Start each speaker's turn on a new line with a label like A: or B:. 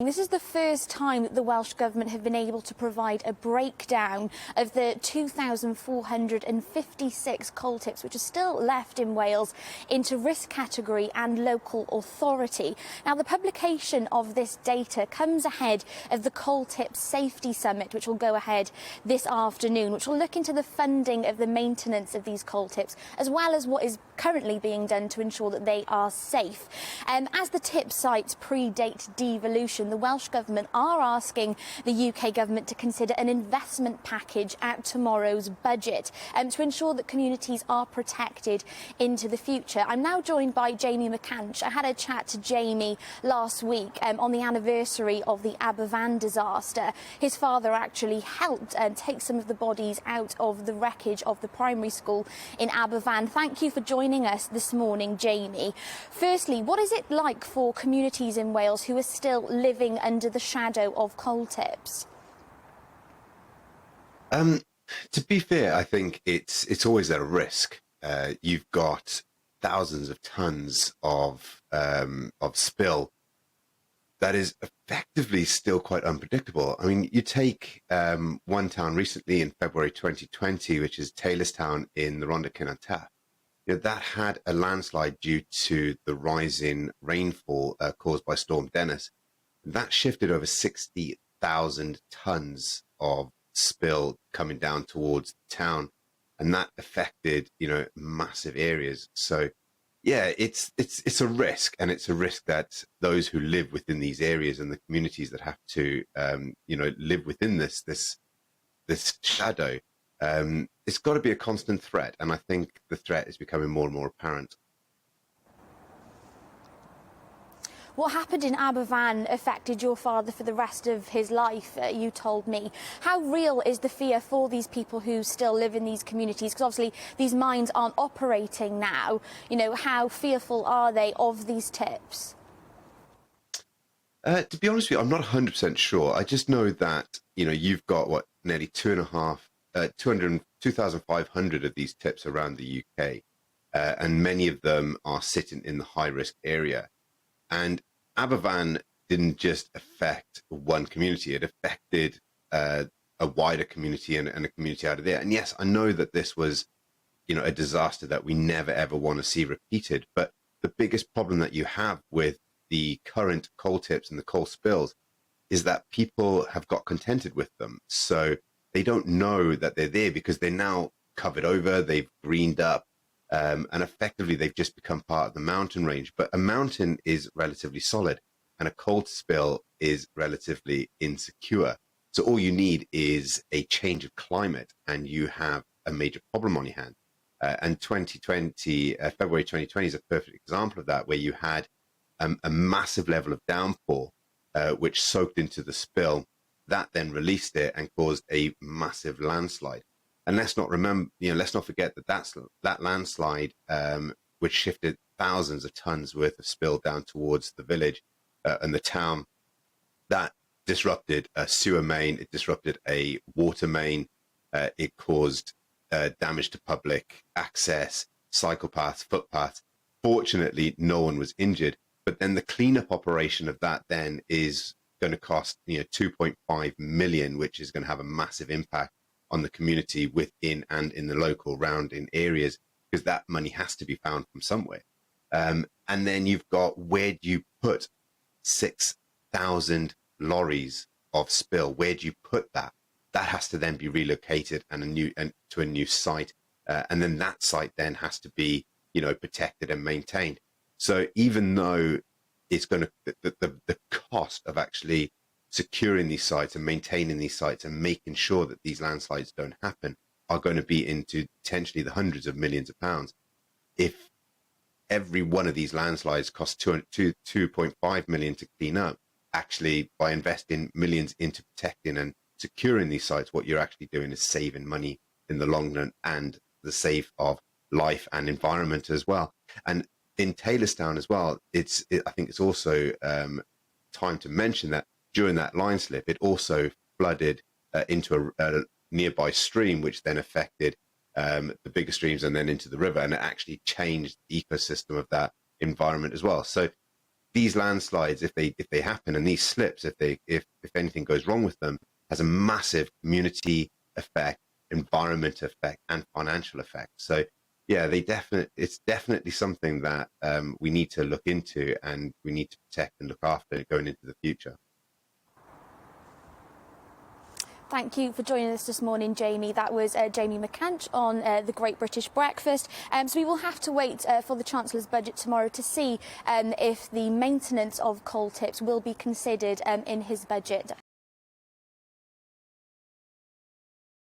A: This is the first time that the Welsh Government have been able to provide a breakdown of the 2,456 coal tips which are still left in Wales into risk category and local authority. Now, the publication of this data comes ahead of the Coal Tips Safety Summit, which will go ahead this afternoon, which will look into the funding of the maintenance of these coal tips, as well as what is currently being done to ensure that they are safe. As the tip sites predate devolution, the Welsh Government are asking the UK Government to consider an investment package at tomorrow's budget to ensure that communities are protected into the future. I'm now joined by Jamie McCanch. I had a chat to Jamie last week on the anniversary of the Aberfan disaster. His father actually helped take some of the bodies out of the wreckage of the primary school in Aberfan. Thank you for joining us this morning, Jamie. Firstly, what is it like for communities in Wales who are still living under the shadow of coal tips?
B: To be fair, I think it's always at a risk. You've got thousands of tons of spill that is effectively still quite unpredictable. I mean, you take one town recently in February 2020, which is Taylorstown in the Rhondda Cynon Taf. That had a landslide due to the rise in rainfall caused by Storm Dennis. That shifted over 60,000 tons of spill coming down towards the town, and that affected, massive areas. So, yeah, it's a risk, and it's a risk that those who live within these areas and the communities that have to, live within this shadow. It's got to be a constant threat, and I think the threat is becoming more and more apparent.
A: What happened in Aberfan affected your father for the rest of his life, you told me. How real is the fear for these people who still live in these communities? Because obviously these mines aren't operating now. How fearful are they of these tips?
B: To be honest with you, I'm not 100% sure. I just know that, you've got, nearly 2,500 of these tips around the UK, and many of them are sitting in the high-risk area. And Aberfan didn't just affect one community, it affected a wider community and a community out of there. And yes, I know that this was, a disaster that we never, ever want to see repeated. But the biggest problem that you have with the current coal tips and the coal spills is that people have got contented with them. So they don't know that they're there because they're now covered over, they've greened up, and effectively they've just become part of the mountain range. But a mountain is relatively solid and a coal spill is relatively insecure. So all you need is a change of climate and you have a major problem on your hand. And February 2020 is a perfect example of that, where you had a massive level of downpour, which soaked into the spill. That then released it and caused a massive landslide. And let's not forget that landslide, which shifted thousands of tons worth of spill down towards the village and the town, that disrupted a sewer main, it disrupted a water main, it caused damage to public access, cycle paths, footpaths. Fortunately, no one was injured. But then the cleanup operation of that then is going to cost 2.5 million, which is going to have a massive impact on the community within and in the local rounding areas, because that money has to be found from somewhere. And then you've got, where do you put 6,000 lorries of spill? Where do you put that? That has to then be relocated to a new site, and then that site then has to be protected and maintained. So even though it's going to the cost of actually securing these sites and maintaining these sites and making sure that these landslides don't happen are going to be into potentially the hundreds of millions of pounds. If every one of these landslides costs 2.5 million to clean up, actually by investing millions into protecting and securing these sites, what you're actually doing is saving money in the long run and the save of life and environment as well. And in Taylorstown as well, I think it's also time to mention that during that line slip, it also flooded into a nearby stream, which then affected the bigger streams and then into the river, and it actually changed the ecosystem of that environment as well. So these landslides, if they happen, and these slips, if anything goes wrong with them, has a massive community effect, environment effect, and financial effect. So yeah, it's definitely something that we need to look into, and we need to protect and look after going into the future.
A: Thank you for joining us this morning, Jamie. That was Jamie McCanch on the Great British Breakfast. So we will have to wait for the Chancellor's budget tomorrow to see if the maintenance of coal tips will be considered in his budget.